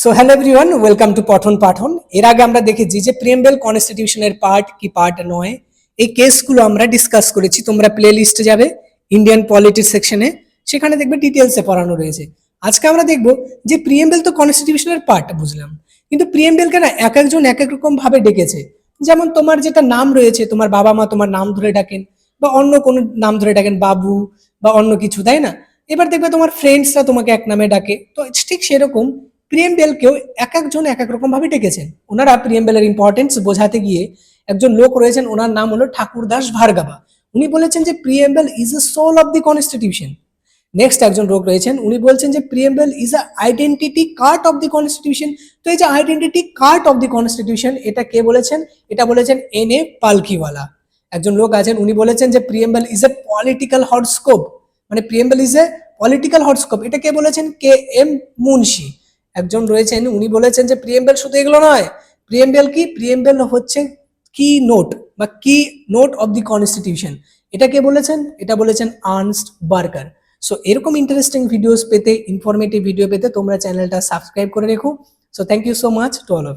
So hello everyone, welcome to পঠন পাঠন। এর আগে আমরা দেখেছি যে প্রিএমবেল কনস্টিটিউশনের পার্ট কি পার্ট নয়, এই কেসগুলো আমরা ডিসকাস করেছি। তোমরা প্লে লিস্টে যাবে, ইন্ডিয়ান পলিটিক্স সেকশনে, সেখানে দেখবে ডিটেলসে পড়ানো রয়েছে। আজকে আমরা দেখব যে প্রিএমবেল তো কনস্টিটিউশনের পার্ট বুঝলাম, কিন্তু প্রিএমবেলকে না এক একজন এক এক রকম ভাবে ডেকেছে। যেমন তোমার যেটা নাম রয়েছে, তোমার বাবা মা তোমার নাম ধরে ডাকেন, বা অন্য কোনো নাম ধরে ডাকেন, বাবু বা অন্য কিছু, তাই না? এবার দেখবে তোমার ফ্রেন্ডসরা তোমাকে এক নামে ডাকে, তো ঠিক সেরকম প্রিয়েম্বেলকেও এক একজন এক এক রকম ভাবে ডেকেছেন। ওনারা প্রিয়েম্বেলের ইম্পর্টেন্স বোঝাতে গিয়ে একজন লোক রয়েছেন, ওনার নাম হলো ঠাকুরদাস ভার্গাবা। উনি বলেছেন যে preamble is a soul of the constitution. Next একজন লোক রয়েছেন, উনি বলছেন যে preamble is a identity card of the constitution. তো এই যে identity card of the constitution, এটা কে বলেছেন? এটা বলেছেন এন.এ. পালকিওয়ালা। একজন লোক আছেন, উনি বলেছেন যে preamble is a political horoscope, মানে প্রিয়েম্বেল ইজ এ পলিটিক্যাল হরস্কোপ, এটা কে বলেছেন? কে.এম. মুন্সি। একজন রয়েছেন, উনি বলেছেন যে প্রিয়েম্বেল শুধু এগুলো নয়, প্রিয়েম্বেল কি? প্রিয়েম্বেল হচ্ছে কি নোট বা কি নোট অফ দি কনস্টিটিউশন। এটা কে বলেছেন? এটা বলেছেন আর্নস্ট বার্গার। সো এরকম ইন্টারেস্টিং ভিডিওস পেতে, ইনফরমেটিভ ভিডিও পেতে তোমরা চ্যানেলটা সাবস্ক্রাইব করে রেখো। So thank you so much to all of you.